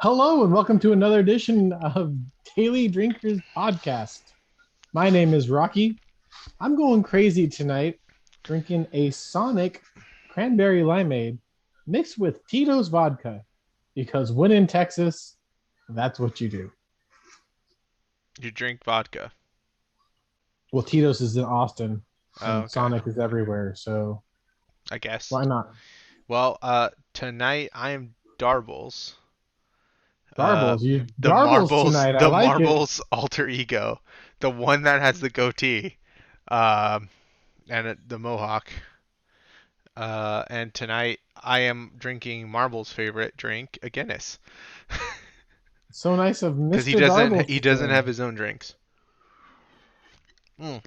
Hello and welcome to another edition of Daily Drinkers Podcast. My name is Rocky. I'm going crazy tonight drinking a Sonic cranberry limeade mixed with Tito's vodka because when in Texas, that's what you do. You drink vodka. Well, Tito's is in Austin Oh, and okay. Sonic is everywhere, so I guess. why not? Well, tonight I am Darbles. Uh, Darbles, you the Darbles Marbles, tonight. I the like it. Marbles alter ego, the one that has the goatee, um, the mohawk. And tonight I am drinking Marble's favorite drink, a Guinness, So nice of because he Mr. doesn't Darbles he to doesn't have join. his own drinks. Mm.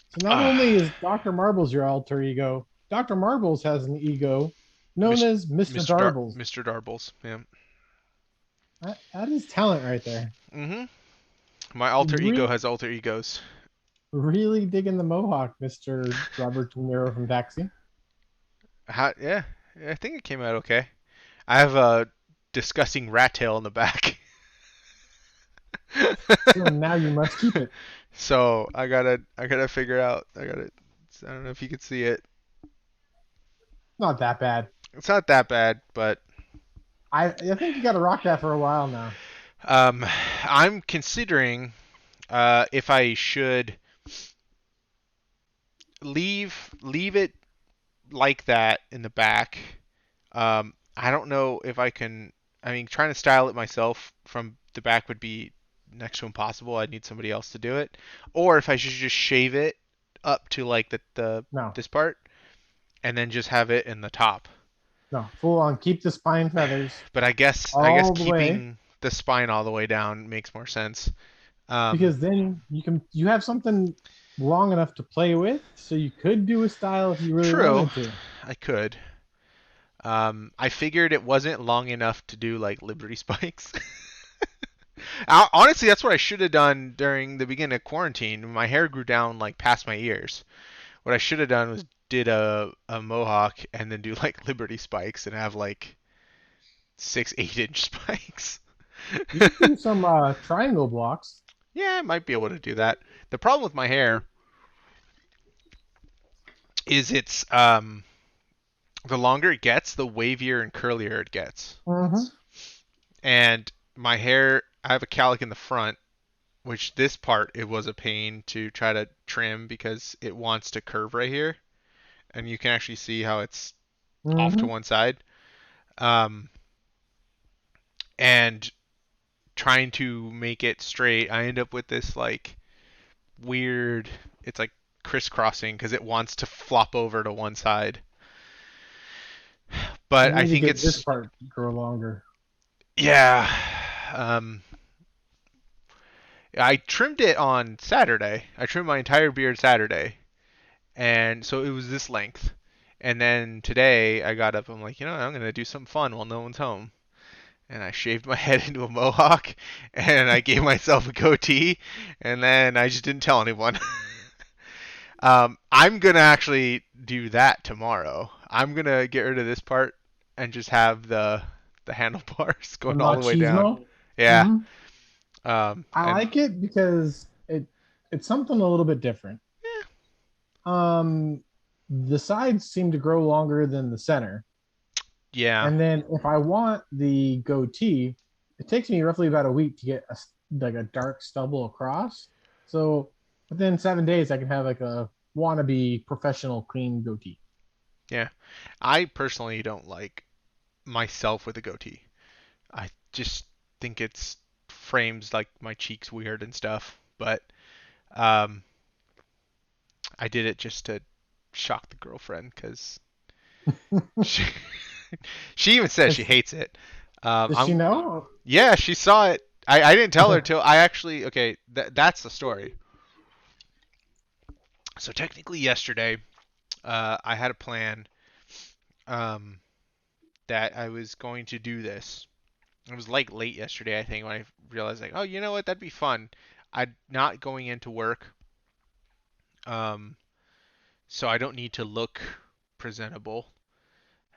So not Ah, only is Dr. Marbles your alter ego, Dr. Marbles has an ego known as Mr. Darbles. Mr. Darbles. Yeah. That is talent right there. Mhm. My alter ego Really, has alter egos. really digging the mohawk, Mr. Robert De Niro from Taxi. Yeah, I think it came out okay. I have a disgusting rat tail in the back. So now you must keep it. So I gotta figure out. I don't know if you can see it. Not that bad. It's not that bad, but I think you got to rock that for a while now. um, I'm considering if I should leave it like that in the back. I don't know if I can. I mean, trying to style it myself from the back would be next to impossible. I'd need somebody else to do it. Or if I should just shave it up to like the No, this part and then just have it in the top. no, full on. Keep the spine feathers But I guess all the way keeping the spine all the way down makes more sense. Um, because then you have something long enough to play with. So you could do a style if you really True, wanted to. I could. I figured it wasn't long enough to do like Liberty Spikes. Honestly, that's what I should have done during the beginning of quarantine. My hair grew down like past my ears. What I should have done was did a mohawk and then do like Liberty Spikes and have like 6, 8 inch spikes. You could do some triangle blocks. Yeah, I might be able to do that. The problem with my hair is the longer it gets, the wavier and curlier it gets. Mm-hmm. And my hair, I have a cowlick in the front, which this part it was a pain to try to trim because it wants to curve right here, and you can actually see how it's off to Mm-hmm. one side. Um, and trying to make it straight, I end up with this like weird. It's like crisscrossing because it wants to flop over to one side. You But I need to think get this it's part to grow longer. yeah. Um, I trimmed it on Saturday. I trimmed my entire beard Saturday, and so it was this length. And then today I got up. I'm like, I'm gonna do something fun while no one's home. And I shaved my head into a mohawk, and I gave myself a goatee, and then I just didn't tell anyone. I'm gonna actually do that tomorrow. I'm gonna get rid of this part and just have the handlebars The going all the way down. machismo. Yeah. Hmm. I And like it because it's something a little bit different. yeah, Um, the sides seem to grow longer than the center, yeah, and then if I want the goatee, it takes me roughly about a week to get like a dark stubble across. So within 7 days, I can have like a wannabe professional clean goatee. yeah. I personally don't like myself with a goatee. I just think it's frames like my cheeks weird and stuff. But um, I did it just to shock the girlfriend because she, she even says she Does, hates it. does she I'm know? Yeah, she saw it. I didn't tell her till I actually okay. That's the story. So technically, yesterday, I had a plan um, that I was going to do this. It was like late yesterday, I think, when I realized like, oh, you know what, that'd be fun. I'm not going into work, um, so I don't need to look presentable.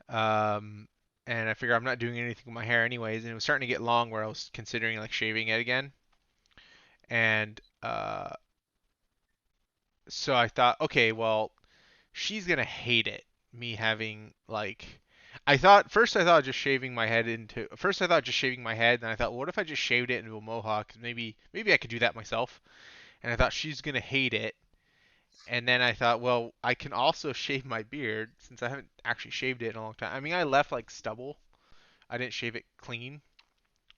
Um, and I figure I'm not doing anything with my hair anyways, and it was starting to get long where I was considering like shaving it again. And so I thought, okay, well, she's gonna hate it. Me having like, I thought just shaving my head into. First I thought just shaving my head, and I thought, well, what if I just shaved it into a mohawk? Maybe I could do that myself. And I thought she's gonna hate it. And then I thought, well, I can also shave my beard since I haven't actually shaved it in a long time. I mean, I left like stubble. I didn't shave it clean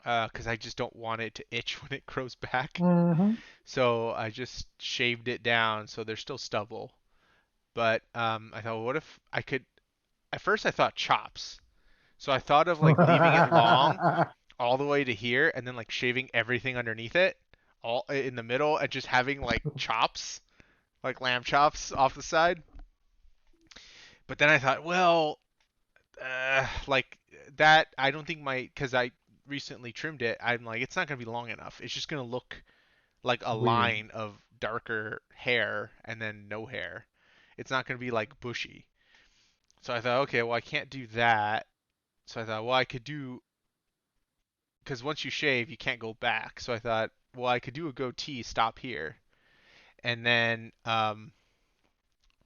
because I just don't want it to itch when it grows back. Mm-hmm. So I just shaved it down so there's still stubble. But I thought, well, what if I could? At first, I thought chops. So I thought of like leaving it long all the way to here and then like shaving everything underneath it, all in the middle, and just having like chops, like lamb chops off the side. But then I thought, well, like that, I don't think because I recently trimmed it, I'm like, it's not gonna be long enough. It's just gonna look like a Weird. line of darker hair and then no hair. It's not gonna be like bushy. So I thought, okay, well, I can't do that. So I thought, well, I could do, because once you shave, you can't go back. So I thought, well, I could do a goatee, stop here, and then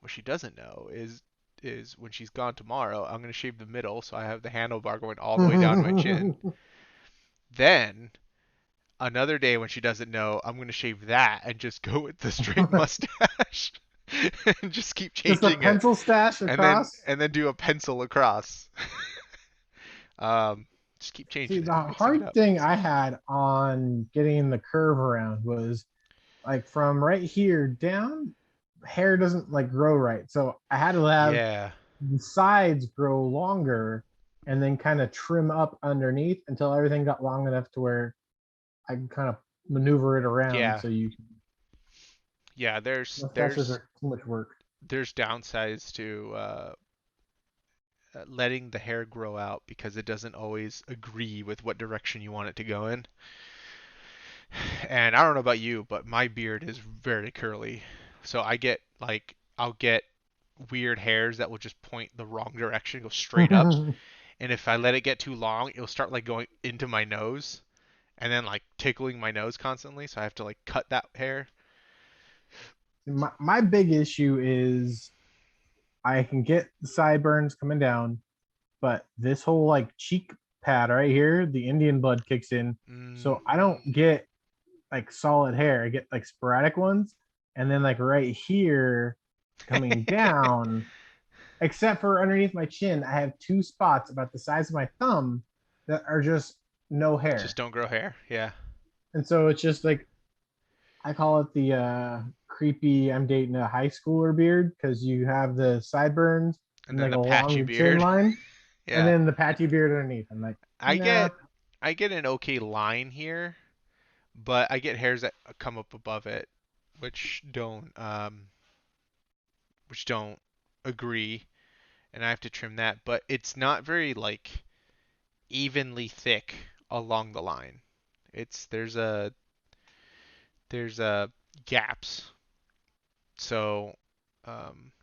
what she doesn't know is when she's gone tomorrow, I'm gonna shave the middle, so I have the handlebar going all the way down to my chin. Then another day when she doesn't know, I'm gonna shave that and just go with the straight mustache and just keep Just a changing it, pencil stash across. and then do a pencil across. um, just keep See, changing it, the mixing it hard up. thing I had on getting the curve around was like from right here down, hair doesn't like grow right. So I had to have Yeah, the sides grow longer and then kind of trim up underneath until everything got long enough to where I can kind of maneuver it around. yeah, So you yeah. mustaches are too much work. There's downsides to letting the hair grow out because it doesn't always agree with what direction you want it to go in. And I don't know about you, but my beard is very curly. So I'll get weird hairs that will just point the wrong direction, go straight up. And if I let it get too long, it'll start like going into my nose and then like tickling my nose constantly. So I have to like cut that hair. My big issue is I can get the sideburns coming down, but this whole like cheek pad right here, the Indian blood kicks in. Mm, So I don't get like solid hair. I get like sporadic ones. And then like right here coming down, except for underneath my chin, I have two spots about the size of my thumb that are just no just hair. don't grow hair. Yeah. And so it's just like I call it the creepy I'm dating a high schooler beard because you have the sideburns And and then like the patchy along the chin beard. line and Yeah. then the patchy beard underneath. I'm like, I nah. get I get an okay line here, but I get hairs that come up above it, which don't agree, and I have to trim that. But it's not very like evenly thick along the line. It's there's a gaps. So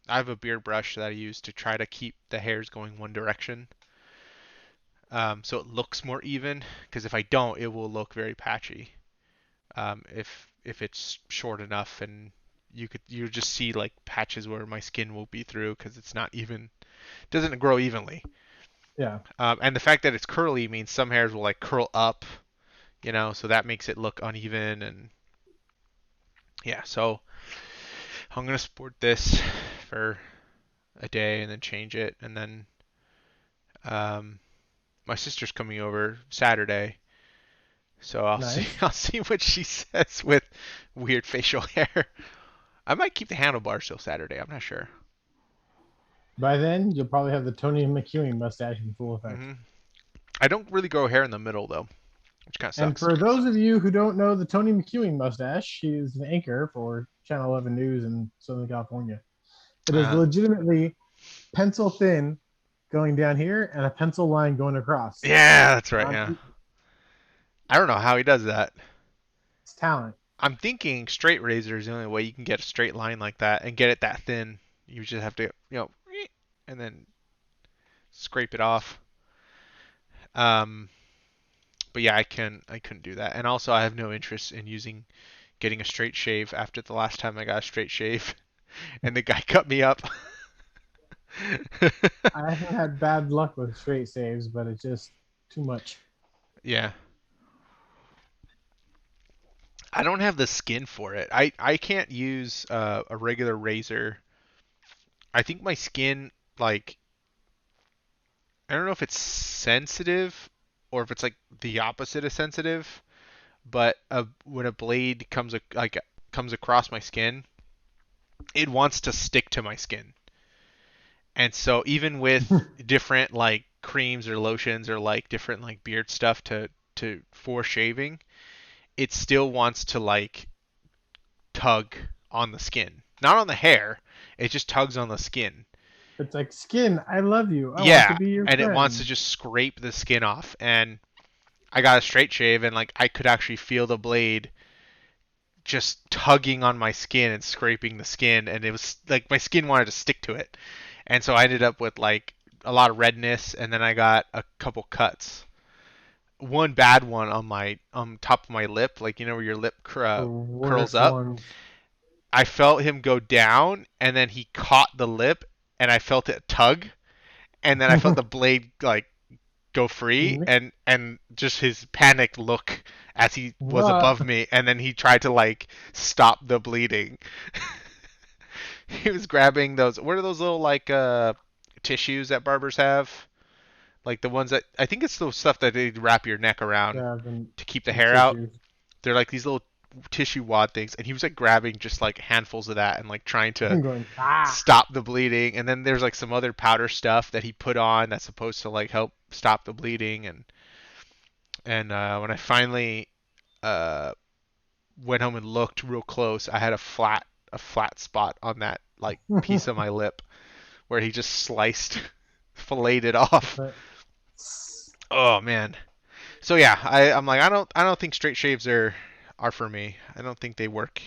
I have a beard brush that I use to try to keep the hairs going one direction, so it looks more even. Because if I don't, it will look very patchy. If it's short enough, and you just see like patches where my skin will be through because it's not even, doesn't grow evenly. Yeah. And the fact that it's curly means some hairs will like curl up, so that makes it look uneven. And yeah, so I'm gonna sport this for a day and then change it. And then um, my sister's coming over Saturday, so I'll see Nice. I'll see what she says with weird facial hair. I might keep the handlebars till Saturday. I'm not sure. By then, you'll probably have the Tony McEwen mustache in full effect. hmm I don't really grow hair in the middle though, which kind of And sucks. for those of you who don't know the Tony McEwen mustache, he is an anchor for Channel 11 News in Southern California. It is Uh, legitimately pencil thin going down here and a pencil line going across. yeah, that's right. Um, Yeah, I don't know how he does that. it's talent. I'm thinking straight razor is the only way you can get a straight line like that and get it that thin. You just have to, and then scrape it off. Um, but yeah, I couldn't do that. And also I have no interest in getting a straight shave after the last time I got a straight shave and the guy cut me up. I haven't had bad luck with straight saves, but it's just too much. Yeah. I don't have the skin for it. I can't use a regular razor. I think my skin, like, I don't know if it's sensitive or if it's like the opposite of sensitive, but when a blade comes across my skin, it wants to stick to my skin. And so even with different like creams or lotions or like different like beard stuff to for shaving, it still wants to like tug on the skin. Not on the hair. It just tugs on the skin. It's like skin. I love you. I want to Yeah, be your and it wants to friend. just scrape the skin off. And I got a straight shave, and like I could actually feel the blade just tugging on my skin and scraping the skin, and it was like my skin wanted to stick to it. And so I ended up with like a lot of redness, and then I got a couple cuts. One bad one on my top of my lip, like where your lip The curls worst up. ones. I felt him go down, and then he caught the lip, and I felt it tug, and then I felt the blade like go free, and just his panicked look as he was above What? me, and then he tried to like stop the bleeding. He was grabbing those. What are those little like tissues that barbers have? Like the ones that I think it's the stuff that they wrap your neck around Yeah, to keep the the hair out. tissues. They're like these little tissue wad things, and he was like grabbing just like handfuls of that and like trying to I'm going, ah. stop the bleeding. And then there's like some other powder stuff that he put on that's supposed to like help stop the bleeding. And when I finally uh, went home and looked real close, I had a flat spot on that like piece of my lip where he just sliced, filleted it off. But Oh man. So yeah, I'm like I don't think straight shaves are for me. I don't think they work.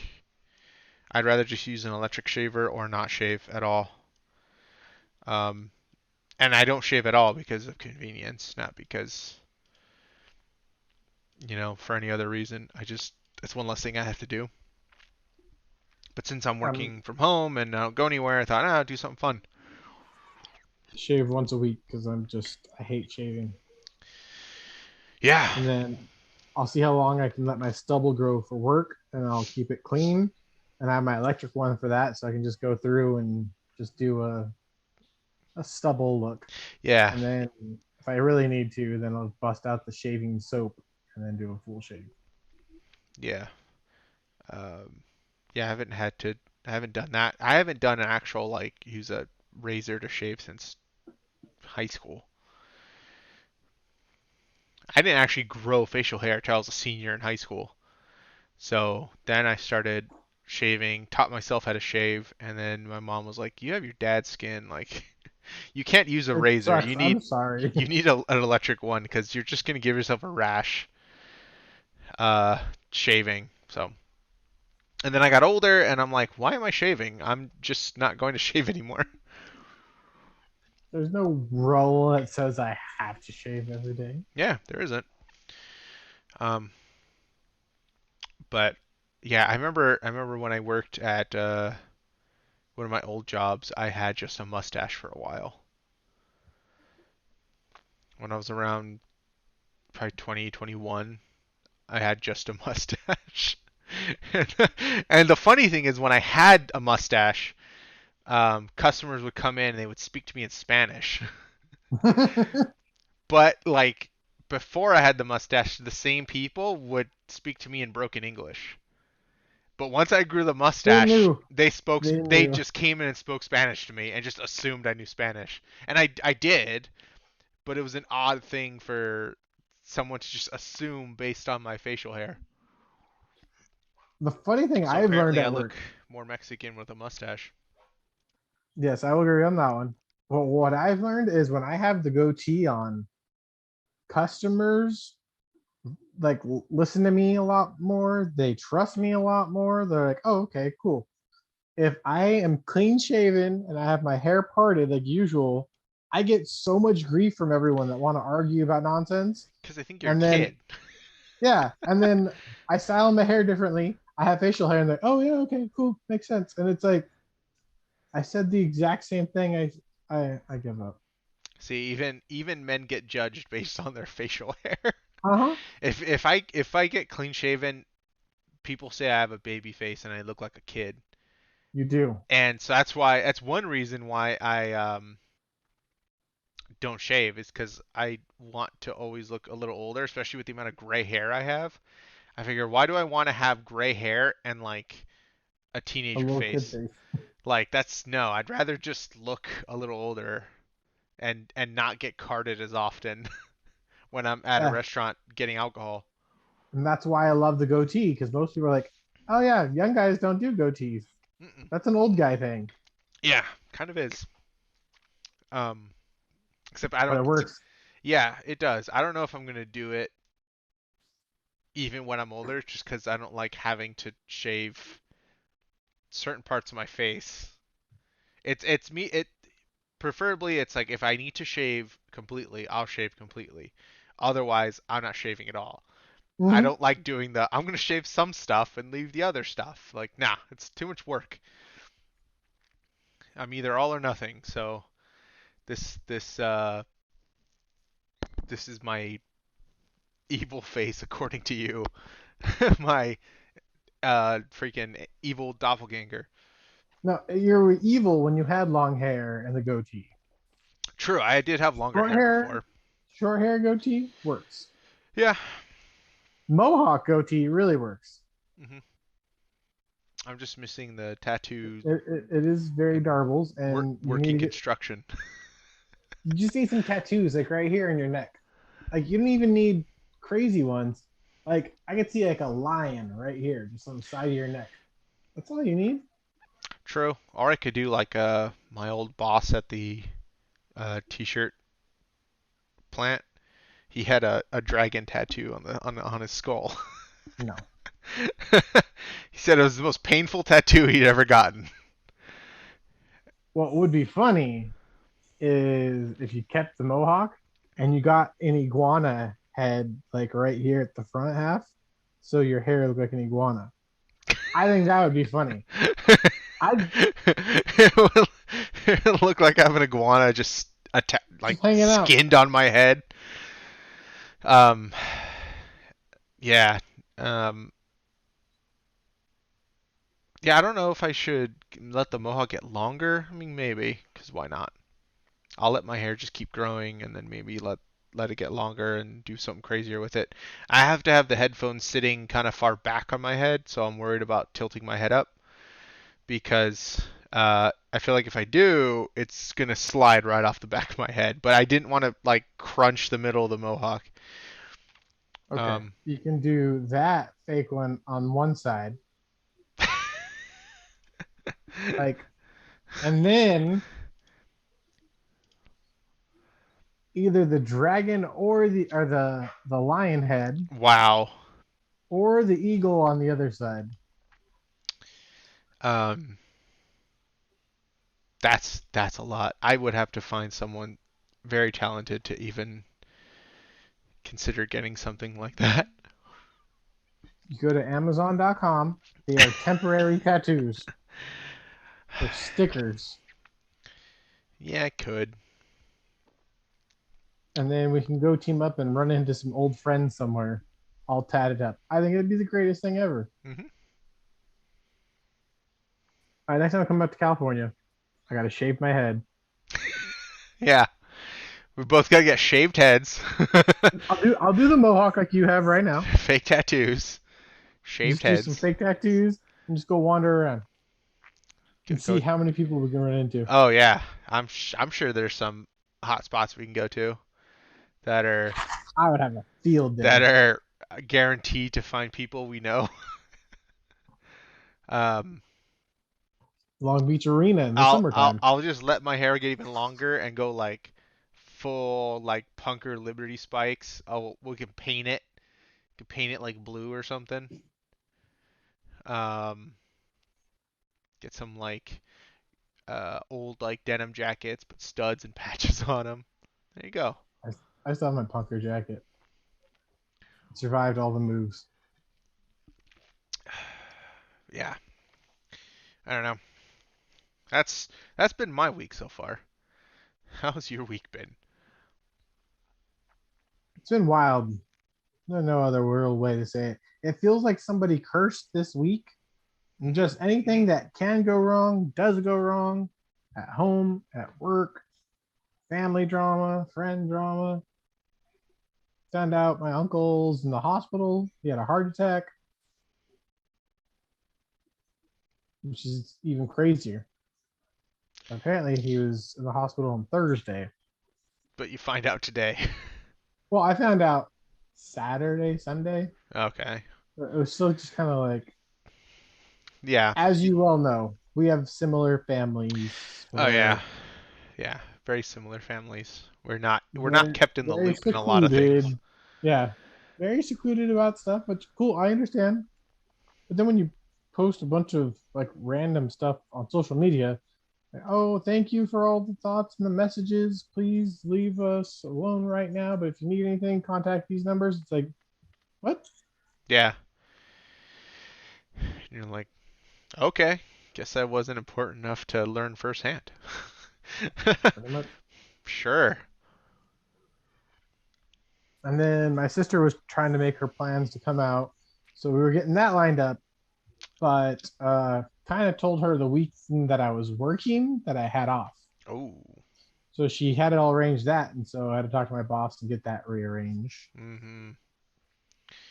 I'd rather just use an electric shaver or not shave at all. Um, and I don't shave at all because of convenience, not because for any other reason. It's one less thing I have to do. But since I'm I'm working from home and I don't go anywhere, I thought, I'll do something fun. shave once a week because I hate shaving. Yeah, And then I'll see how long I can let my stubble grow for work, and I'll keep it clean. And I have my electric one for that, so I can just go through and just do a stubble look. yeah, And then if I really need to, then I'll bust out the shaving soap and then do a full shave. yeah. Um, yeah, I haven't done that. I haven't done an actual like use a razor to shave since high school. I didn't actually grow facial hair until I was a senior in high school. So then I started shaving, taught myself how to shave, and then my mom was like, "You have your dad's skin. Like, you can't use a It razor. sucks. I'm sorry. You need an electric one because you're just gonna give yourself a rash uh, shaving." So, and then I got older, and I'm like, "Why am I shaving? I'm just not going to shave anymore." There's no rule that says I have to shave every day. Yeah, there isn't. Um, but yeah, I remember when I worked at one of my old jobs, I had just a mustache for a while. When I was around probably 2021, I had just a mustache. And the funny thing is, when I had a mustache, customers would come in and they would speak to me in Spanish. But like before I had the mustache, the same people would speak to me in broken English. But once I grew the They mustache, knew. They they knew. just came in and spoke Spanish to me and just assumed I knew Spanish. And I did, but it was an odd thing for someone to just assume based on my facial hair. The funny thing So I've learned apparently I at look work, more Mexican with a mustache. yes, I will agree on that one. Well, what I've learned is when I have the goatee on, customers like listen to me a lot more. They trust me a lot more. They're like, oh, okay, cool. If I am clean shaven and I have my hair parted like usual, I get so much grief from everyone that want to argue about nonsense. Because I think you're a And then, kid. yeah, and then I style my hair differently. I have facial hair, and they're, oh yeah, okay, cool, makes sense. And it's like I said the exact same thing. I give up. See, even men get judged based on their facial hair. Uh huh. If I get clean shaven, people say I have a baby face and I look like a kid. You do. And so that's one reason why I don't shave is because I want to always look a little older, especially with the amount of gray hair I have. I figure, why do I want to have gray hair and like a A teenager little kid face? face. Like that's no, I'd rather just look a little older and not get carded as often when I'm at a Yeah, restaurant getting alcohol. and that's why I love the goatee because most people are like, oh yeah, young guys don't do goatees. Mm-mm. That's an old guy thing, Yeah, kind of is. Um, except I but don't. it works. Yeah, it does. I don't know if I'm gonna do it even when I'm older, just because I don't like having to shave certain parts of my face. It's me. It preferably it's like if I need to shave completely, I'll shave completely. Otherwise, I'm not shaving at all. I Hmm. don't like doing the I'm gonna shave some stuff and leave the other stuff. Like, nah, it's too much work. I'm either all or nothing. So this is my evil face according to you. My freaking evil doppelganger. No, you were evil when you had long hair and the goatee. True, I did have longer Short hair hair, before. short hair goatee works. Yeah. Mohawk goatee really works. hmm I'm just missing the tattoos It is very and darbles, and you need working to get. construction. You just need some tattoos, like right here in your neck. Like you don't even need crazy ones. Like I could see like a lion right here, just on the side of your neck. That's all you need. True. Or I could do like my old boss at the t-shirt plant. He had a dragon tattoo on his skull. No. He said it was the most painful tattoo he'd ever gotten. What would be funny is if you kept the mohawk and you got an iguana head like right here at the front half, so your hair looked like an iguana. I think that would be funny. I'd it would look like I have an iguana just like just hanging out. skinned on my head. Um, yeah. Um, yeah, I don't know if I should let the mohawk get longer. I mean, maybe, because why not? I'll let my hair just keep growing and then maybe let it get longer and do something crazier with it. I have to have the headphones sitting kind of far back on my head, so I'm worried about tilting my head up because I feel like if I do, it's gonna slide right off the back of my head. But I didn't want to like crunch the middle of the mohawk. Okay, Um, you can do that fake one on one side, like, and then either the dragon or the lion head wow. or the eagle on the other side. Um, that's a lot. I would have to find someone very talented to even consider getting something like that. You go to Amazon.com. They are temporary tattoos. They're stickers, Yeah, I could. and then we can go team up and run into some old friends somewhere, all tatted up. I think it'd be the greatest thing ever. hmm All right, next time I come up to California, I gotta shave my head. Yeah, we both gotta get shaved heads, I'll do the mohawk like you have right now. fake tattoos, shaved Just do some heads. fake tattoos and just go wander around and Go. see how many people we can run into. Oh yeah, I'm sure there's some hot spots we can go to that are I would have a field that day. are guaranteed to find people we know. Um, Long Beach Arena in the summertime. I'll just let my hair get even longer and go like full like punker Liberty spikes. Oh, we can paint it. We can paint it like blue or something. Um, get some like old like denim jackets, but studs and patches on them. There you go. I, I still have my punker jacket. Survived all the moves. Yeah, I don't know. That's that's been my week so far. How's your week been? It's been wild. There's no other real way to say it. It feels like somebody cursed this week. And Hmm. just anything that can go wrong does go wrong at home, at work, family drama, friend drama. Found out my uncle's in the hospital. He had a heart attack, which is even crazier. Apparently, he was in the hospital on Thursday. But you find out today. Well, I found out Saturday, Sunday. Okay. It was still just kind of like, Yeah. as you well know, we have similar families Oh yeah. where Yeah. Very similar families. We're not very, kept in the very loop in a lot of things. secluded. Yeah, very secluded about stuff, but cool. I understand. But then when you post a bunch of like random stuff on social media, like, oh, thank you for all the thoughts and the messages. Please leave us alone right now. But if you need anything, contact these numbers. It's like, what? Yeah. You're like, okay. Guess that wasn't important enough to learn firsthand. Pretty much. Sure. And then my sister was trying to make her plans to come out. So we were getting that lined up, but kind of told her the week that I was working that I had off. Oh. So she had it all arranged that. And so I had to talk to my boss to get that rearranged. Mhm.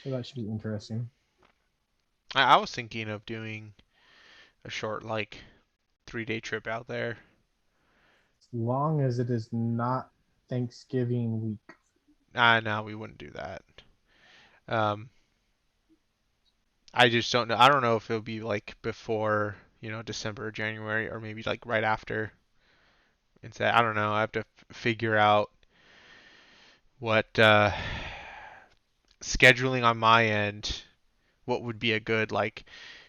So that should be interesting. I was thinking of doing a short like 3-day trip out there. As long as it is not Thanksgiving week. No, we wouldn't do that. Um, I just don't know. I don't know if it'll be like before, December, January, or maybe like right after. Instead, I don't know. I have to figure out what scheduling on my end. What would be a good like,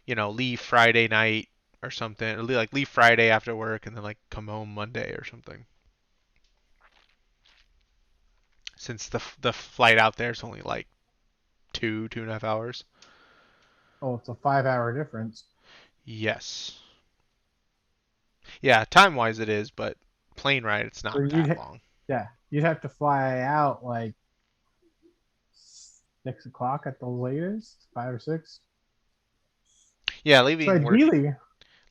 leave Friday night or something, or like leave Friday after work and then like come home Monday or something. Since the flight out there is only like 2.5 hours. Oh, it's a 5 hour difference. Yes. Yeah, time wise it is, but plane ride it's So not that long. yeah, you'd have to fly out like 6 o'clock at the latest, 5 or 6. Yeah, So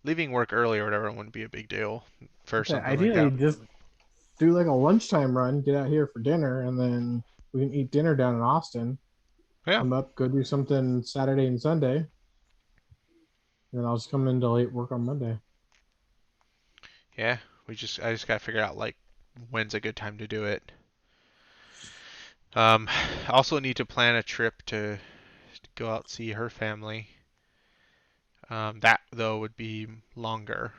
leaving work early or whatever wouldn't be a big deal for something like ideally, that. just do like a lunchtime run, get out here for dinner, and then we can eat dinner down in Austin. Yeah. Come up, go do something Saturday and Sunday, and then I'll just come into late work on Monday. Yeah. I just gotta figure out like when's a good time to do it. I also need to plan a trip to go out see her family. That though would be longer,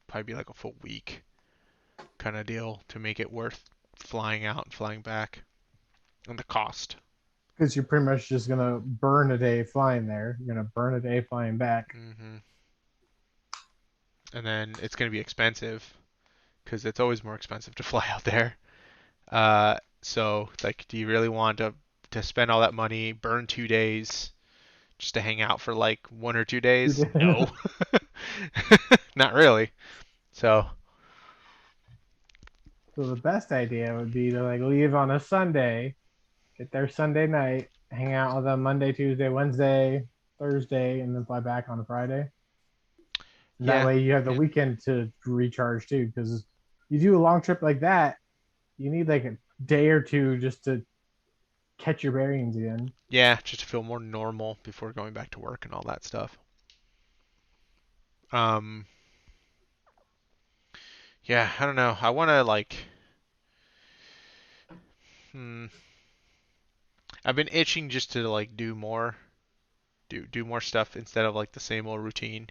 probably be like a full week kind of deal to make it worth flying out and flying back, and the cost. Because you're pretty much just gonna burn a day flying there. You're gonna burn a day flying back. Hmm. And then it's gonna be expensive because it's always more expensive to fly out there. So it's like, do you really want to spend all that money, burn 2 days just to hang out for like 1 or 2 days? No, not really. So So the best idea would be to like leave on a Sunday, get there Sunday night, hang out with them Monday, Tuesday, Wednesday, Thursday, and then fly back on a Friday. And that yeah, way you have the yeah, weekend to recharge too. Because you do a long trip like that, you need like a day or two just to catch your bearings again. yeah, just to feel more normal before going back to work and all that stuff. Um, yeah, I don't know. I want to like, hmm, I've been itching just to like do more stuff instead of like the same old routine.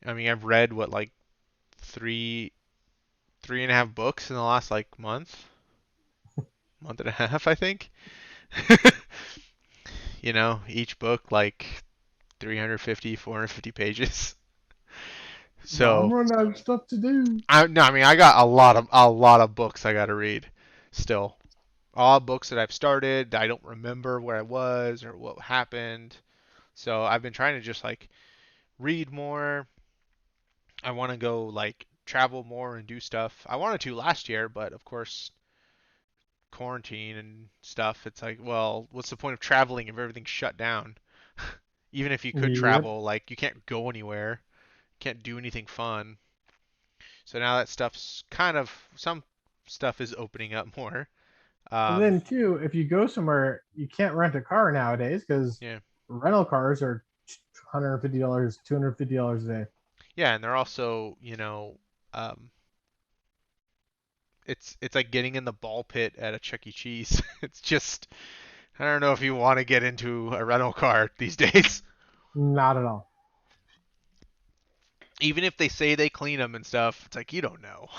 I mean, I've read what like three and a half books in the last like month and a half, I think. Each book like 350, 450 pages. I'm So running out of stuff to do. no, I mean I got a lot of books I got to read still. All books that I've started that I don't remember where I was or what happened. So I've been trying to just like read more. I want to go like travel more and do stuff. I wanted to last year, but of course quarantine and stuff. It's like, well, what's the point of traveling if everything's shut down? Even if you could Yep. travel, like you can't go anywhere, can't do anything fun. So now that stuff's kind of some stuff is opening up more. And Um, then too, if you go somewhere, you can't rent a car nowadays because yeah, rental cars are $150, $250 a day. yeah, and they're also, um, it's like getting in the ball pit at a Chuck E. Cheese. It's just I don't know if you want to get into a rental car these days. Not at all. Even if they say they clean them and stuff, it's like you don't know.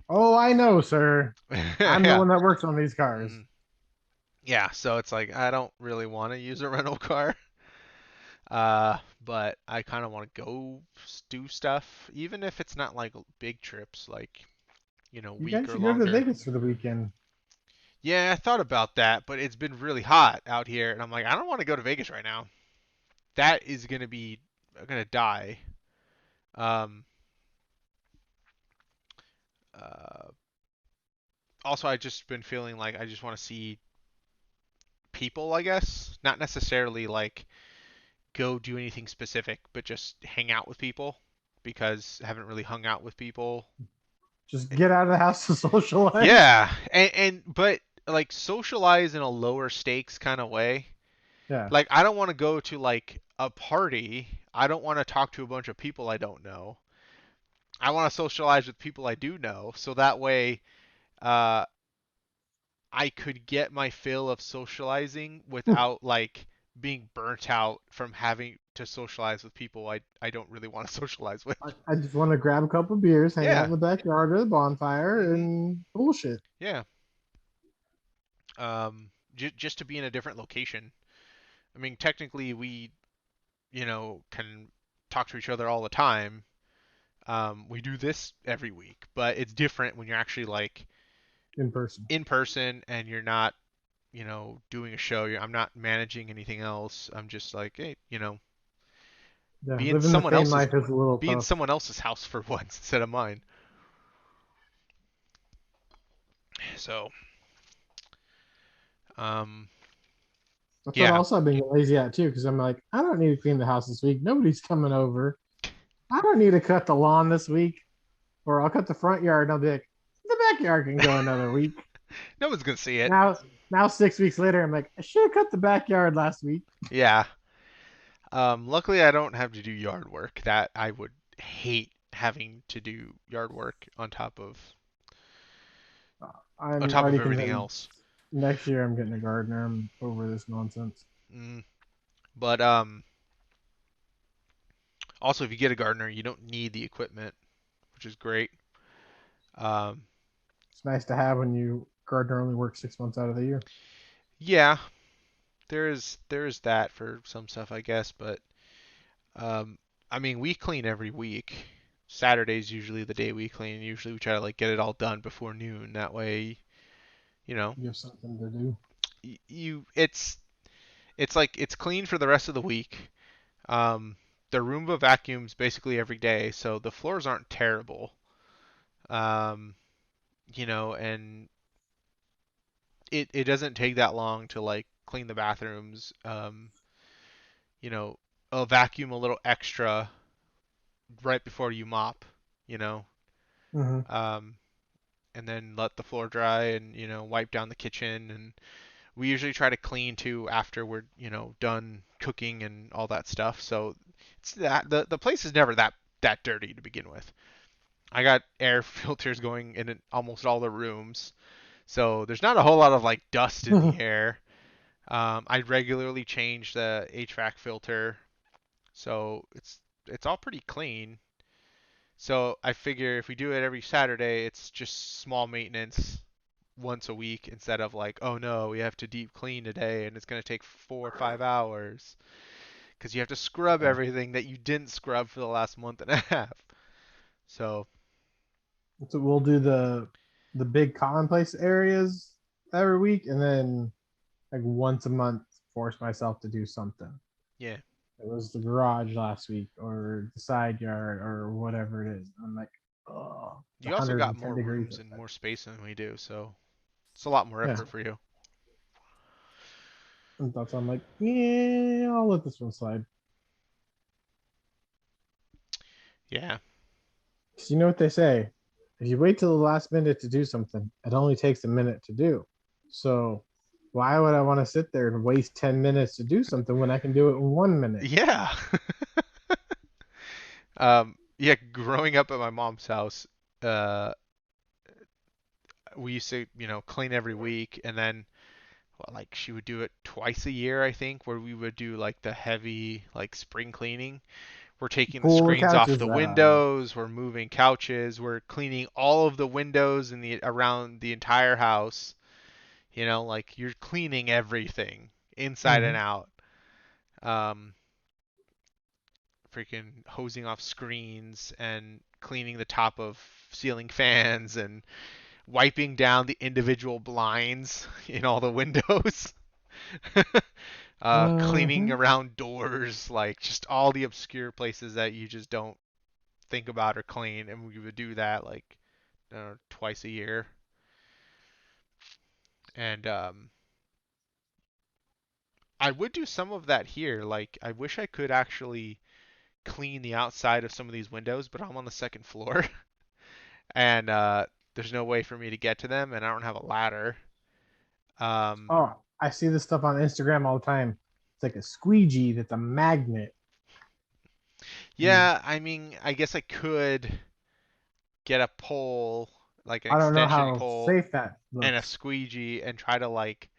Oh, I know, sir. I'm the Yeah. one that works on these cars. Mm. Yeah, so it's like I don't really want to use a rental car. But I kind of want to go do stuff, even if it's not like big trips, like, You week guys or should go to longer. Vegas for the weekend. Yeah, I thought about that, but it's been really hot out here, and I'm like, I don't want to go to Vegas right now. That is gonna die. Um, uh, Also, I just been feeling like I just want to see people, I guess. Not necessarily like go do anything specific, but just hang out with people because I haven't really hung out with people. Just get out of the house to socialize. Yeah, and but like socialize in a lower stakes kind of way. Yeah. Like I don't want to go to like a party. I don't want to talk to a bunch of people I don't know. I want to socialize with people I do know, so that way uh I could get my fill of socializing without like being burnt out from having to socialize with people I don't really want to socialize with. I just want to grab a couple beers, hang out Yeah. in the backyard or the bonfire, Mhm. and bullshit. Yeah. Just to be in a different location. I mean, technically we, can talk to each other all the time. We do this every week, but it's different when you're actually like In person. in person and you're not, doing a show. I'm not managing anything else. I'm just like, hey, Yeah, being living the someone same else's life is a little being tough. someone else's house for once instead of mine. So, um, That's what yeah, also I've been getting lazy at too, because I'm like, I don't need to clean the house this week. Nobody's coming over. I don't need to cut the lawn this week, or I'll cut the front yard and I'll be like, the backyard can go another week. no one's gonna see it. Now, now 6 weeks later, I'm like, I should have cut the backyard last week. Yeah. Luckily, I don't have to do yard work. That I would hate having to do yard work on I'm top of already everything convinced else. next year I'm getting a gardener. I'm over this nonsense. Mm. But also if you get a gardener, you don't need the equipment, which is great. Um, It's nice to have when you gardener only works 6 months out of the year. yeah, there is that for some stuff, I guess, but um, I mean, we clean every week. Saturday's usually the day we clean. Usually we try to like get it all done before noon. That way, you know, You have something to do. you it's like it's clean for the rest of the week. Um, the Roomba vacuums basically every day, so the floors aren't terrible. Um, and it doesn't take that long to like clean the bathrooms. You know, I'll vacuum a little extra right before you mop, you know. Mm-hmm. Um, and then let the floor dry and, wipe down the kitchen and we usually try to clean too after we're, done cooking and all that stuff. So it's that the place is never that dirty to begin with. I got air filters going in almost all the rooms. So there's not a whole lot of like dust in the air. I regularly change the HVAC filter, so it's all pretty clean. So I figure if we do it every Saturday, it's just small maintenance once a week instead of like, oh no, we have to deep clean today and it's gonna take 4 or 5 hours. because you have to scrub Yeah. everything that you didn't scrub for the last month and a half. So So we'll do the big commonplace areas every week, and then like once a month, force myself to do something. yeah, It was the garage last week, or the side yard, or whatever it is. I'm like, oh, it's you also got 110 more degrees rooms and outside. more space than we do, so it's a lot more Yeah, effort for you. and that's I'm like, yeah, I'll let this one slide. Yeah. 'Cause you know what they say? If you wait till the last minute to do something, it only takes a minute to do. So why would I want to sit there and waste 10 minutes to do something when I can do it in 1 minute? Yeah. Yeah, growing up at my mom's house, uh, we used to, clean every week, and then like she would do it twice a year, I think, where we would do like the heavy like spring cleaning. We're taking the Pull the screens off couches the out. windows, we're moving couches, we're cleaning all of the windows in the around the entire house. Like you're cleaning everything inside and Mhm. out. Um, Freaking hosing off screens and cleaning the top of ceiling fans and wiping down the individual blinds in all the windows. Cleaning Mhm. around doors, like just all the obscure places that you just don't think about or clean, and we would do that like twice a year. And I would do some of that here. Like I wish I could actually clean the outside of some of these windows, but I'm on the second floor, and there's no way for me to get to them, and I don't have a ladder. Um, Oh, I see this stuff on Instagram all the time. It's like a squeegee that's a magnet. You, yeah, I mean, I guess I could get a pole, like an I don't know extension how pole, safe that and a looks. squeegee, and try to like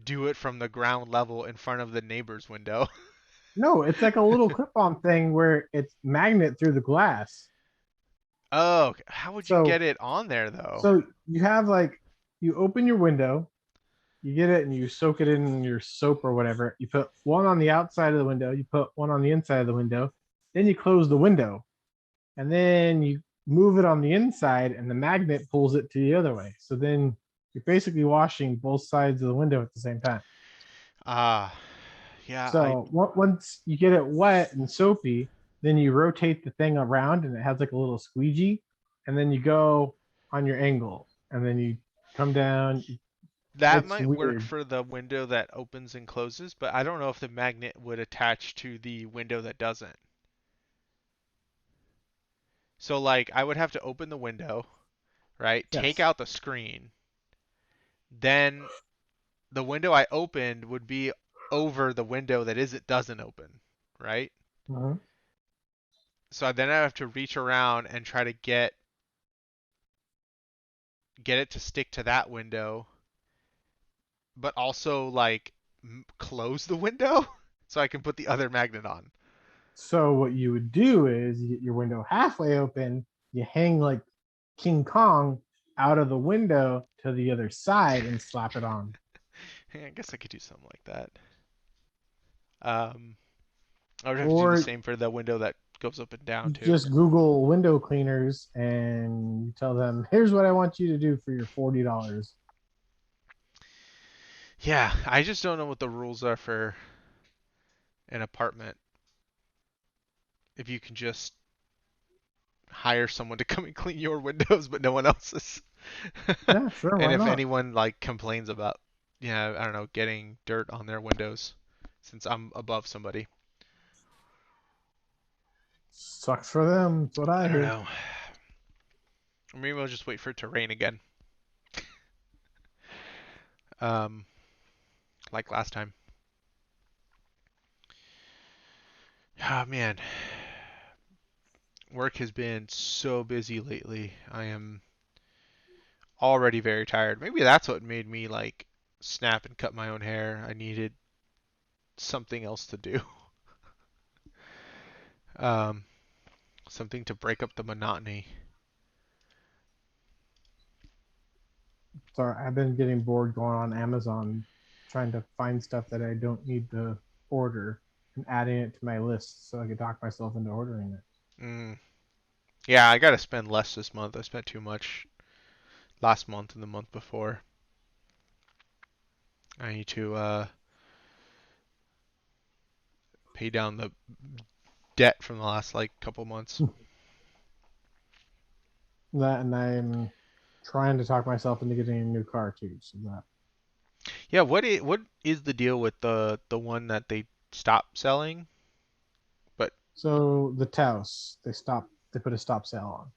do it from the ground level in front of the neighbor's window. No, it's like a little clip-on thing where it's magnet through the glass. Oh, how would you get So, it on there though? so you have like you open your window, you get it, and you soak it in your soap or whatever. You put one on the outside of the window, you put one on the inside of the window, then you close the window, and then you move it on the inside, and the magnet pulls it to the other way. So then you're basically washing both sides of the window at the same time. Ah, yeah, So once you get it wet and soapy, then you rotate the thing around, and it has like a little squeegee, and then you go on your angle, and then you come down. that It's might work weird. for the window that opens and closes, but I don't know if the magnet would attach to the window that doesn't. So like I would have to open the window, right? Take Yes. out the screen. Then the window I opened would be over the window that is it doesn't open, right? Mhm. So then I have to reach around and try to get it to stick to that window, but also like close the window so I can put the other magnet on. So what you would do is you get your window halfway open, you hang like King Kong out of the window to the other side and slap it on. Yeah, I guess I could do something like that. Um, I would have to do the Or same for the window that goes up and down too. just Google window cleaners and you tell them, here's what I want you to do for your $40. Yeah, I just don't know what the rules are for an apartment. If you can just hire someone to come and clean your windows, but no one else's. Yeah, sure, And why if not? anyone like complains about, I don't know, getting dirt on their windows, since I'm above somebody. Sucks for them. That's what I I don't hear. know. Or maybe we'll just wait for it to rain again, um, like last time. Oh man, work has been so busy lately. I am already very tired. Maybe that's what made me like snap and cut my own hair. I needed something else to do. Um, Something to break up the monotony. Sorry, I've been getting bored going on Amazon trying to find stuff that I don't need to order. and adding it to my list so I could talk myself into ordering it. Mm. Yeah, I gotta spend less this month. I spent too much last month and the month before. I need to pay down the debt from the last like couple months. That and I'm trying to talk myself into getting a new car too. So that Yeah, what is the deal with the one that they stopped selling? But so the Taos they put a stop sale on.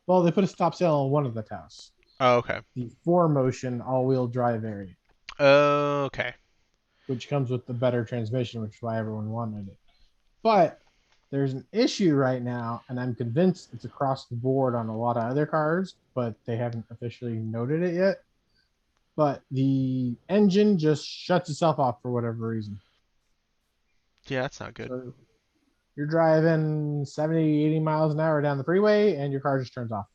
Well, they put a stop sale on one of the Taos, oh, okay. the four motion all wheel drive variant, Okay. which comes with the better transmission, which is why everyone wanted it. But there's an issue right now, and I'm convinced it's across the board on a lot of other cars, but they haven't officially noted it yet. But the engine just shuts itself off for whatever reason. Yeah, that's not good. So you're driving 70, 80 miles an hour down the freeway, and your car just turns off.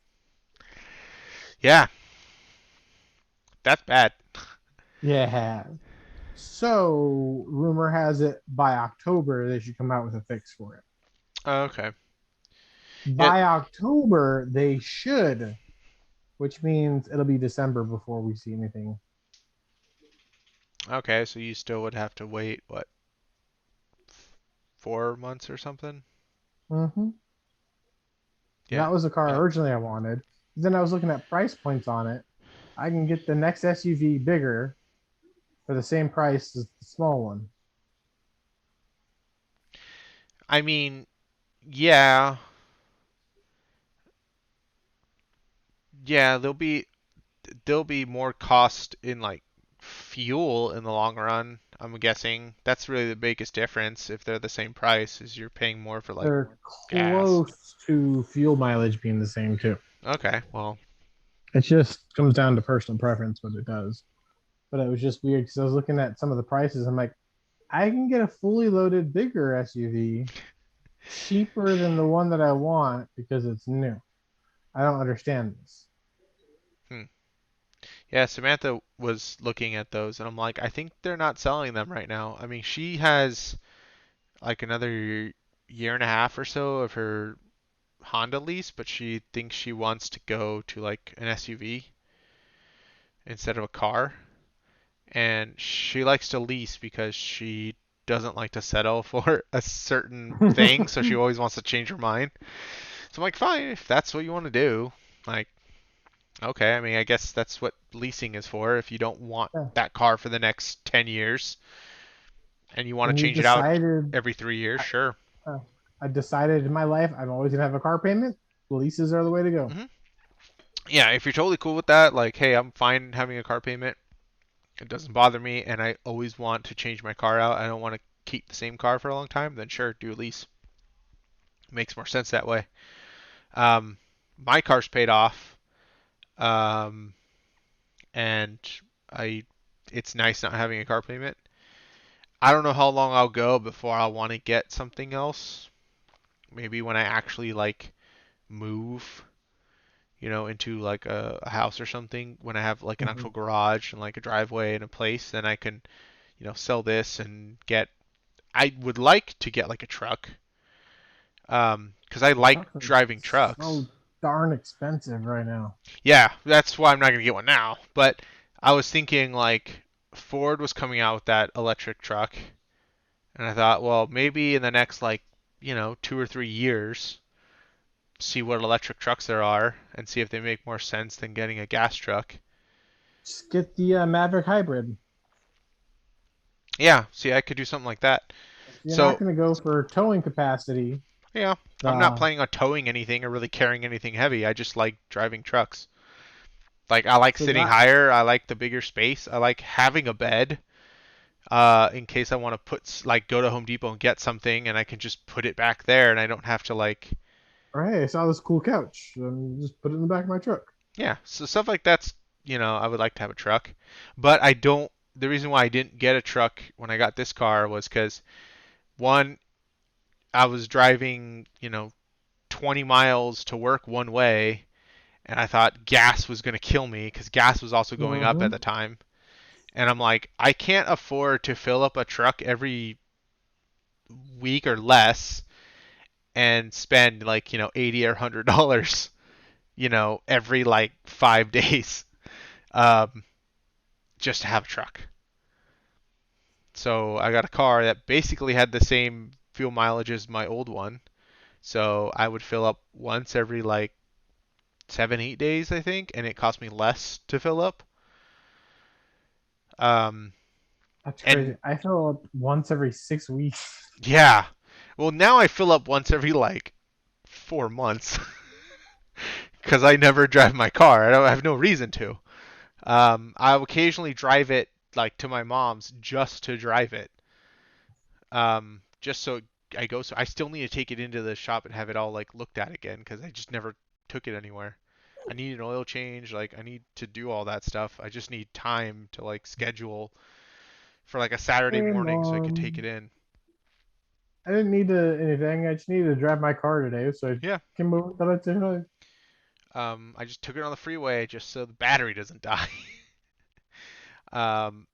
Yeah, that's bad. Yeah. So rumor has it by October they should come out with a fix for it. Okay. Yeah. By October they should, which means it'll be December before we see anything. Okay, so you still would have to wait, what, 4 months or something? Mm-hmm. Yeah. That was the car Yeah. originally I wanted. Then I was looking at price points on it. I can get the next SUV bigger for the same price as the small one. I mean, yeah, yeah, there'll be more cost in like fuel in the long run. I'm guessing that's really the biggest difference. If they're the same price, is you're paying more for like They're gas. close to fuel mileage being the same too. Okay, well, It just comes down to personal preference what it does. But it was just weird because I was looking at some of the prices. I'm like, I can get a fully loaded bigger SUV cheaper than the one that I want because it's new. I don't understand this. hmm. Yeah, Samantha was looking at those, and I'm like, I think they're not selling them right now. I mean, she has like another year and a half or so of her Honda lease, but she thinks she wants to go to like an SUV instead of a car. And she likes to lease because she doesn't like to settle for a certain thing, so she always wants to change her mind. So I'm like, fine, if that's what you want to do, like, okay. I mean, I guess that's what leasing is for. If you don't want Yeah. that car for the next 10 years and you want And to you change it out decided, every 3 years, sure. uh, I decided in my life I'm always gonna have a car payment. Leases are the way to go. hmm Yeah, if you're totally cool with that, like, hey, I'm fine having a car payment. It doesn't bother me, and I always want to change my car out. I don't want to keep the same car for a long time. Then sure, do a lease. Makes more sense that way. Um, my car's paid off, um, and I it's nice not having a car payment. I don't know how long I'll go before I want to get something else. Maybe when I actually like move, into like a house or something. When I have like an Mm-hmm. actual garage and like a driveway and a place, then I can, sell this and get. I would like to get like a truck, because I like Trucks are driving trucks. so darn expensive right now. Yeah, that's why I'm not gonna get one now. But I was thinking like Ford was coming out with that electric truck, and I thought, well, maybe in the next like 2 or 3 years, see what electric trucks there are and see if they make more sense than getting a gas truck. Just get the Maverick Hybrid. Yeah, see, I could do something like that. If you're not So going to go for towing capacity, yeah, I'm not uh, planning on towing anything or really carrying anything heavy. I just like driving trucks. Like I like so sitting that higher. I like the bigger space. I like having a bed. In case I want to like go to Home Depot and get something, and I can just put it back there, and I don't have to like, hey, I saw this cool couch. Just put it in the back of my truck. yeah. So stuff like that's, I would like to have a truck, but I don't. The reason why I didn't get a truck when I got this car was because one, I was driving, 20 miles to work one way, and I thought gas was going to kill me because gas was also going up at Mm-hmm. the time. And I'm like, I can't afford to fill up a truck every week or less and spend like, 80 or $100, every like 5 days, um, just to have a truck. So I got a car that basically had the same fuel mileage as my old one. So I would fill up once every like 7, 8 days, I think, and it cost me less to fill up. Um, That's crazy. and I fill up once every 6 weeks. yeah, well now I fill up once every like 4 months because I never drive my car. I have no reason to. I'll occasionally drive it like to my mom's just to drive it. Just so I go. So I still need to take it into the shop and have it all like looked at again because I just never took it anywhere. I need an oil change. Like I need to do all that stuff. I just need time to like schedule for like a Saturday Hey, morning so I could take it mom. in. I didn't need to anything. I just needed to drive my car today, so I Yeah. came over to it today. I just took it on the freeway just so the battery doesn't die. um,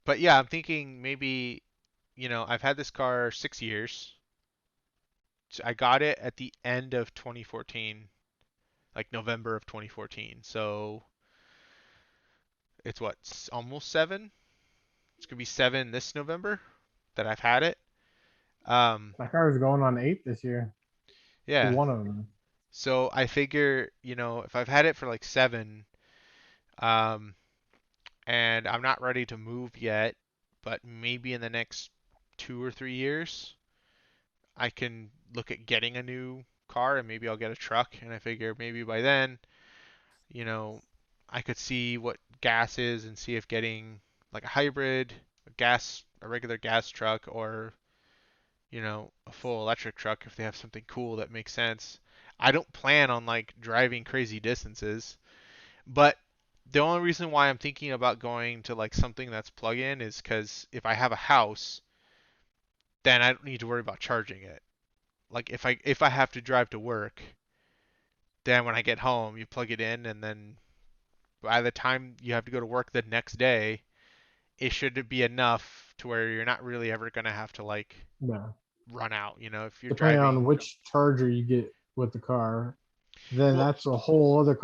but yeah, I'm thinking maybe, I've had this car 6 years. So I got it at the end of 2014, like November of 2014. So it's what, almost 7? It's gonna be 7 this November that I've had it. Um, My car is going on 8 this year. yeah. One of them. So I figure, if I've had it for like 7, um, and I'm not ready to move yet, but maybe in the next 2 or 3 years, I can look at getting a new car and maybe I'll get a truck. And I figure maybe by then, you know, I could see what gas is and see if getting like a hybrid, a regular gas truck, or a full electric truck if they have something cool that makes sense. I don't plan on like driving crazy distances, but the only reason why I'm thinking about going to like something that's plug-in is because if I have a house, then I don't need to worry about charging it. Like if I have to drive to work, then when I get home, you plug it in, and then by the time you have to go to work the next day, it should be enough to where you're not really ever gonna have to like No. run out. If you're Depending on driving. which charger you get with the car, then Well, that's a whole other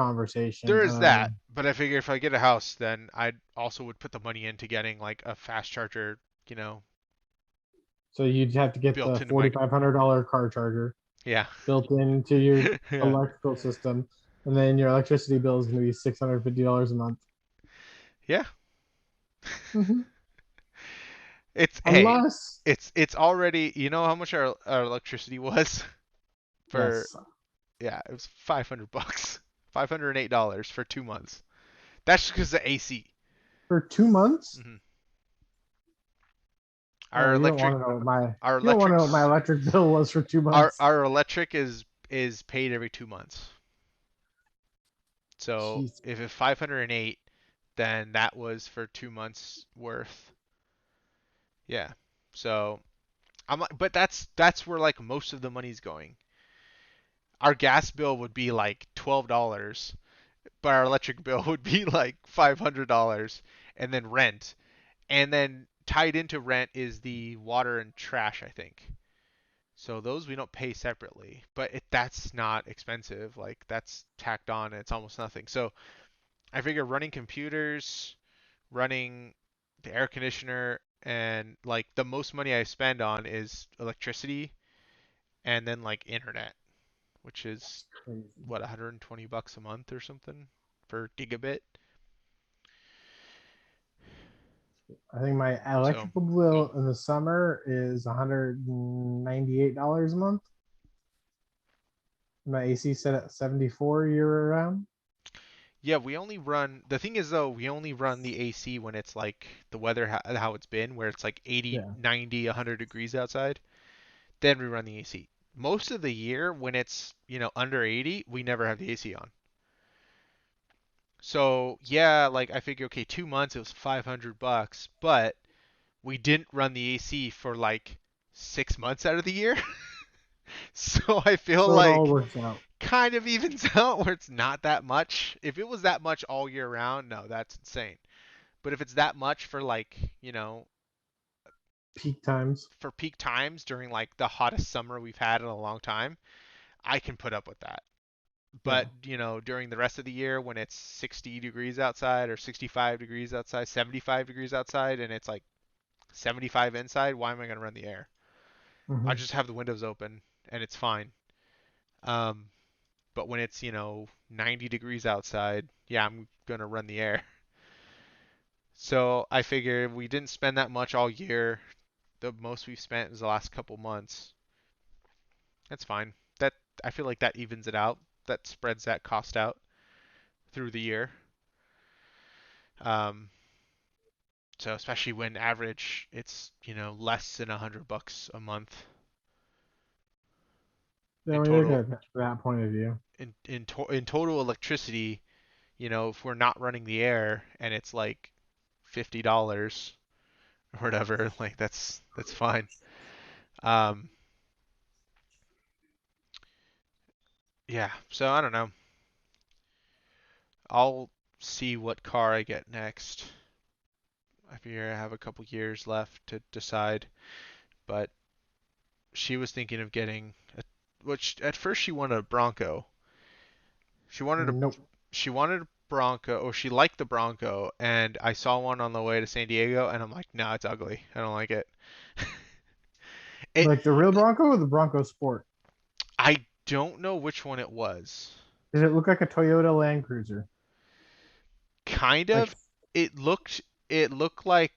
there conversation. is that, but I figure if I get a house, then I also would put the money into getting like a fast charger, you know, So you'd have to get built the into my. $4,500 car charger Yeah. built into your Yeah. electrical system, and then your electricity bill is going to be $650 a month. Yeah. Hmm. It's hey, Unless, it's already. You know how much our electricity was for. yes, Yeah, it was $500, $508 for 2 months. That's because of AC. for 2 months. Hmm. Oh, Our electric, our you don't want to know what my electrics, electric bill was for two our months. our electric is paid every 2 months. So Jeez. if it's 508, then that was for 2 months worth. Yeah. So I'm like, but that's where like most of the money's going. Our gas bill would be like $12, but our electric bill would be like $500, and then rent, and then tied into rent is the water and trash, I think. So those we don't pay separately, but that's not expensive. Like that's tacked on, and it's almost nothing. So I figure running computers, running the air conditioner, and like the most money I spend on is electricity and then like internet, which is Crazy. what, $120 a month or something for gigabit. I think my So electrical bill in the summer is $198 a month. My AC set at 74 year round. yeah, the thing is though, we only run the AC when it's like the weather how it's been, where it's like 80, Yeah. 90, 100 degrees outside. Then we run the AC. Most of the year when it's, under 80, we never have the AC on. So, yeah, like I figure okay, 2 months it was $500, but we didn't run the AC for like 6 months out of the year. So I feel So it all like works out. kind of evens out where it's not that much. If it was that much all year round, no, that's insane. But if it's that much for like, peak times. for peak times during like the hottest summer we've had in a long time, I can put up with that. Yeah. But, during the rest of the year when it's 60 degrees outside or 65 degrees outside, 75 degrees outside, and it's like 75 inside, why am I going to run the air? I Hmm. just have the windows open and it's fine. Um, but when it's, 90 degrees outside, yeah, I'm going to run the air. So I figure we didn't spend that much all year. The most we've spent is the last couple months. That's fine. That I feel like that evens it out. That spreads that cost out through the year. Um, so especially when average it's less than $100 a month Yeah, in when you look total at that point of view. in total electricity. If we're not running the air and it's like $50 or whatever, like that's fine. Um, yeah. So I don't know. I'll see what car I get next. I figure I have a couple years left to decide, but she was thinking of getting which at first she wanted a Bronco. She wanted a Nope. she wanted a Bronco, or she liked the Bronco, and I saw one on the way to San Diego, and I'm like, no, it's ugly. I don't like it. It Like the real Bronco or the Bronco Sport? I don't know which one it was. Does it look like a Toyota Land Cruiser? Kind Like, of. It looked like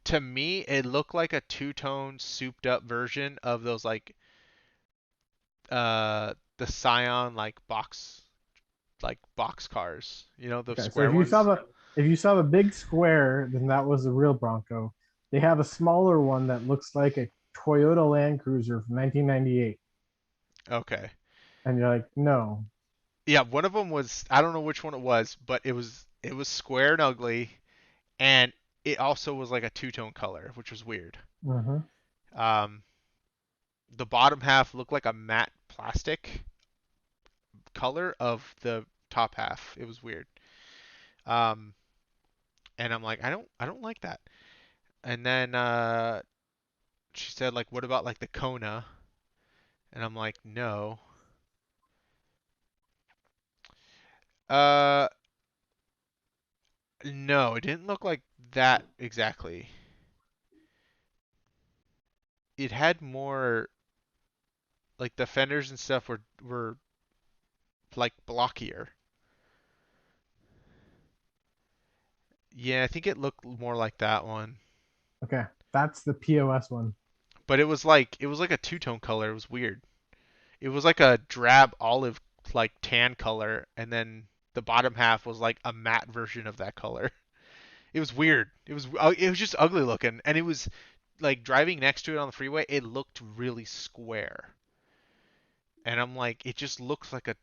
to me it looked like a two-tone souped up version of those like the Scion like box cars, those okay, so square ones. if you saw the big square, then that was the real Bronco. They have a smaller one that looks like a Toyota Land Cruiser from 1998, Okay. and you're like, no. Yeah, one of them was, I don't know which one it was, but it was square and ugly, and it also was like a two-tone color, which was weird. Uh-huh. Um, the bottom half looked like a matte plastic color of the top half. It was weird. Um, and I'm like, I don't like that. And then she said like, what about like the Kona? And I'm like, no. Uh, no, it didn't look like that exactly. It had more like the fenders and stuff were like blockier. Yeah, I think it looked more like that one. Okay, that's the POS one. But it was like a two-tone color. It was weird. It was like a drab olive like tan color, and then the bottom half was like a matte version of that color. It was weird. It was just ugly looking, and it was like driving next to it on the freeway. It looked really square, and I'm like, it just looks like a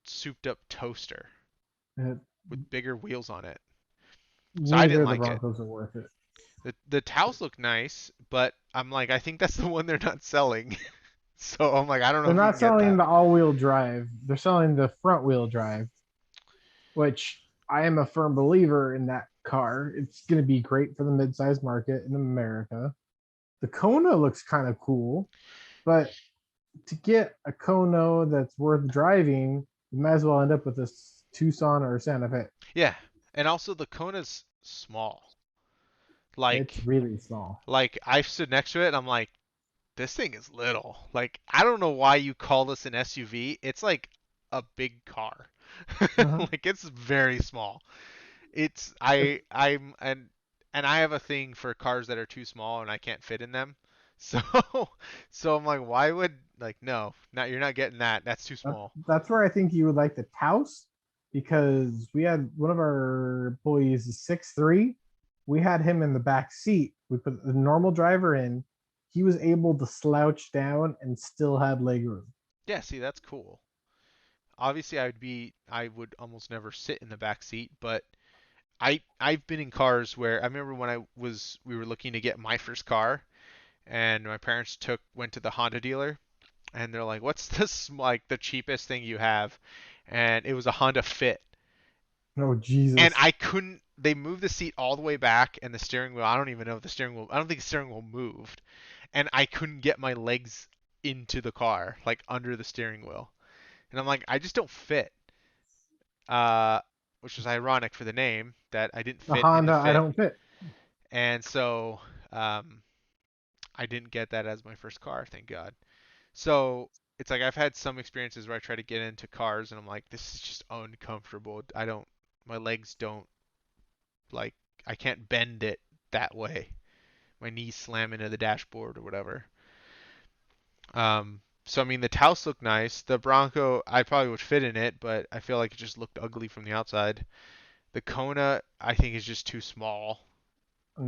souped up toaster Uh, with bigger wheels on it. So I Neither didn't of the like it. Broncos are worth it. The towels look nice, but I'm like, I think that's the one they're not selling. So I'm like, I don't know They're if we not can get selling that. the all-wheel drive. They're selling the front-wheel drive, which I am a firm believer in that car. It's going to be great for the mid-sized market in America. The Kona looks kind of cool, but to get a Kona that's worth driving, you might as well end up with this Tucson or Santa Fe. Yeah, and also the Kona's small. It's Like, really small. like I stood next to it and I'm like, this thing is little. Like, I don't know why you call this an SUV. It's like a big car. Uh-huh. Like it's very small. It's I'm and I have a thing for cars that are too small and I can't fit in them. So so I'm like, why would like no, not you're not getting that. That's too small. That's where I think you would like the Taos because we had one of our employees is 6'3". We had him in the back seat. We put the normal driver in. He was able to slouch down and still had leg room. Yeah, see, that's cool. Obviously I would almost never sit in the back seat, but I've been in cars where I remember when we were looking to get my first car and my parents went to the Honda dealer and they're like, "What's this like the cheapest thing you have?" And it was a Honda Fit. Oh And Jesus! I couldn't they moved the seat all the way back, and the steering wheel. I don't even know if the steering wheel. I don't think the steering wheel moved, and I couldn't get my legs into the car, like under the steering wheel. And I'm like, I just don't fit. Uh, which is ironic for the name that I didn't The fit in the Honda, I fit, don't fit. and so um, I didn't get that as my first car, thank God. So it's like I've had some experiences where I try to get into cars and I'm like, this is just uncomfortable. My legs don't like, I can't bend it that way. My knees slam into the dashboard or whatever. So I mean, the Taos looked nice. The Bronco, I probably would fit in it, but I feel like it just looked ugly from the outside. The Kona, I think is just too small.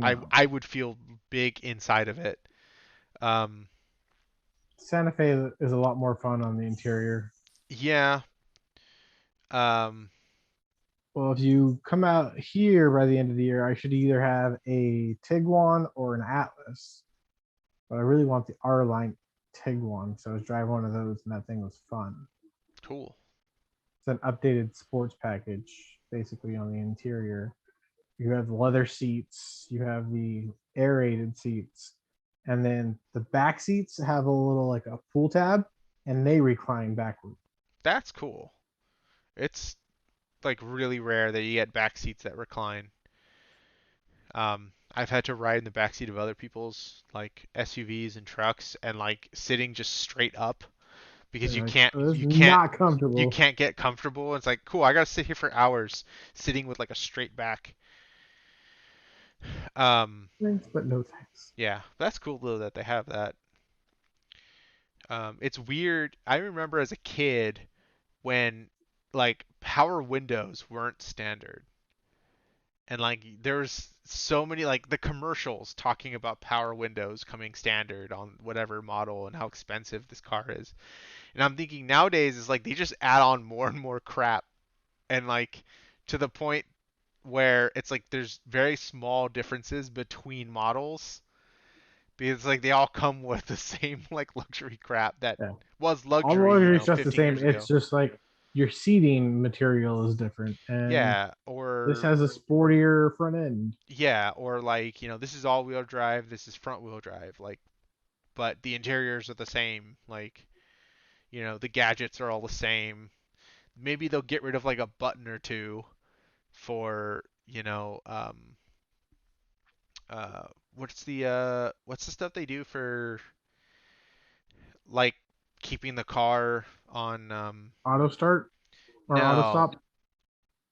I No. I would feel big inside of it. Um, Santa Fe is a lot more fun on the interior. yeah. Um, Well, if you come out here by the end of the year, I should either have a Tiguan or an Atlas. But I really want the R line Tiguan, so I was driving one of those, and that thing was fun. cool. It's an updated sports package, basically on the interior. You have leather seats, you have the aerated seats, and then the back seats have a little like a pull tab, and they recline backward. That's cool. It's like really rare that you get back seats that recline. I've had to ride in the backseat of other people's like SUVs and trucks and like sitting just straight up because Like, oh, it's not you comfortable. can't get comfortable. It's like cool, I gotta sit here for hours sitting with like a straight back. Um, Thanks, but no thanks. yeah, that's cool though that they have that. It's weird. I remember as a kid when like power windows weren't standard. And like there's so many like the commercials talking about power windows coming standard on whatever model and how expensive this car is. And I'm thinking nowadays is like they just add on more and more crap and like to the point where it's like there's very small differences between models because like they all come with the same like luxury crap that Yeah. was All the luxury, luxury is just the 15 same. years It's ago. just like your seating material is different, and Yeah, this or has a sportier front end. yeah, or like, this is all-wheel drive, this is front-wheel drive. Like but the interiors are the same. Like, the gadgets are all the same. Maybe they'll get rid of like a button or two for, uh, what's the stuff they do for like keeping the car on, Auto start or auto no, stop.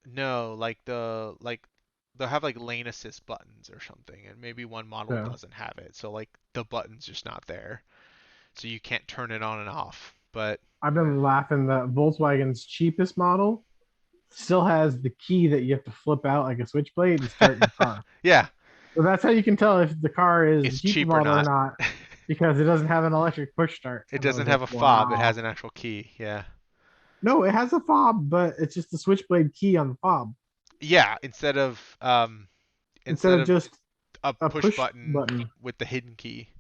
no, like they'll have like lane assist buttons or something, and maybe one model Yeah. doesn't have it. So like the button's just not there. So you can't turn it on and off. But I've been laughing that Volkswagen's cheapest model still has the key that you have to flip out like a switchblade and start your car. yeah, So that's how you can tell if the car is the it's cheaper cheap or model or not. not because it doesn't have an electric push start. It And I was doesn't like, have a fob, it wow. has an actual key. Yeah. No, it has a fob, but it's just the switchblade key on the fob Yeah, instead of instead instead of of just a a push push button button. with the hidden key.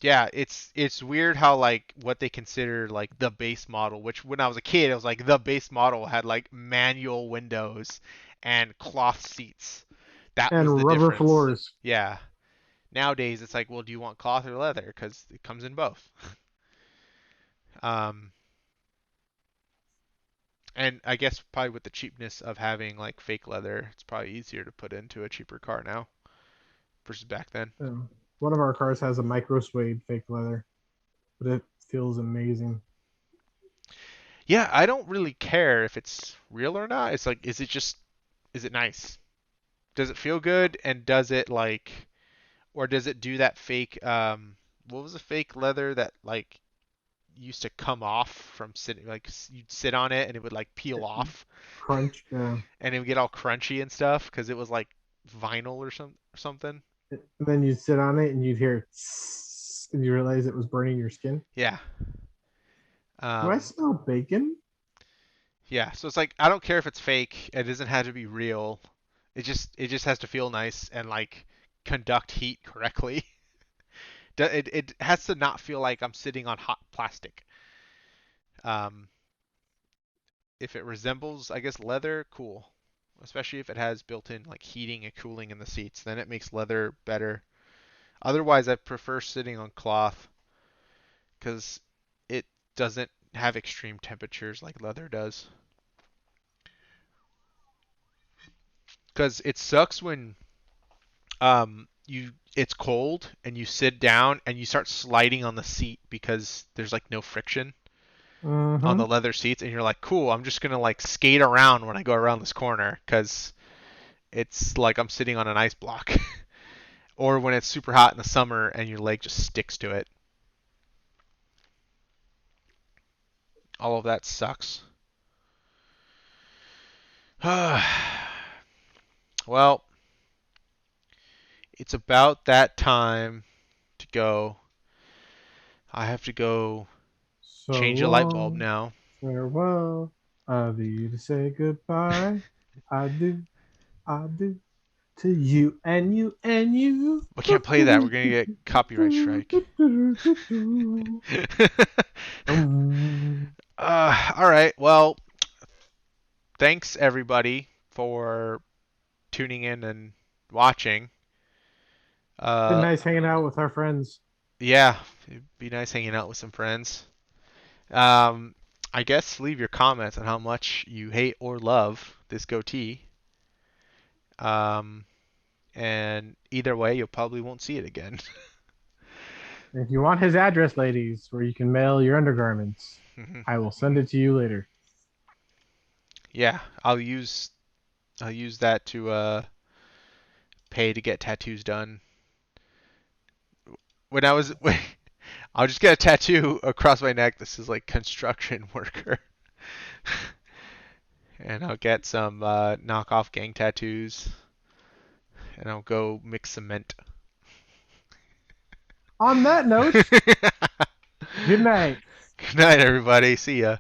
Yeah, it's weird how like what they consider like the base model, which when I was a kid, it was like the base model had like manual windows and cloth seats. That was the And rubber difference. floors. Yeah. Nowadays it's like, well, do you want cloth or leather? Because it comes in both. Um, and I guess probably with the cheapness of having like fake leather, it's probably easier to put into a cheaper car now versus back then. One of our cars has a micro suede fake leather, but it feels amazing. Yeah, I don't really care if it's real or not. It's like, is it nice? Does it feel good? And does it like, or does it do that fake, what was the fake leather that like used to come off from sitting, like you'd sit on it and it would like peel off Crunch. and it would get all crunchy and stuff because it was like vinyl or something. And then you'd sit on it and you'd hear and you realize it was burning your skin. Yeah. Do I Um, smell bacon? Yeah, so it's like I don't care if it's fake. It doesn't have to be real. It just has to feel nice and like conduct heat correctly. It has to not feel like I'm sitting on hot plastic. Um, if it resembles, I guess, leather, cool. especially if it has built-in like heating and cooling in the seats. Then it makes leather better. Otherwise, I prefer sitting on cloth because it doesn't have extreme temperatures like leather does. Because it sucks when it's cold and you sit down and you start sliding on the seat because there's like no friction on Mm-hmm. the leather seats, and you're like, cool, I'm just gonna like skate around when I go around this corner because it's like I'm sitting on an ice block. Or when it's super hot in the summer and your leg just sticks to it. All of that sucks. Well, it's about that time to go. I have to go So change a light bulb long, now. farewell. I leave to say goodbye. I do, I do to you and you and you. We can't play that. We're gonna get copyright strike. All right. Well, thanks everybody for tuning in and watching. Been Uh, nice hanging out with our friends. yeah, it'd be nice hanging out with some friends. Um, I guess leave your comments on how much you hate or love this goatee. Um, and either way, you probably won't see it again. If you want his address, ladies, where you can mail your undergarments, I will send it to you later. Yeah, I'll use that to pay to get tattoos done. When I was I'll just get a tattoo across my neck. This is like construction worker. And I'll get some knockoff gang tattoos, and I'll go mix cement. On that note, Good good night. night, everybody. See ya.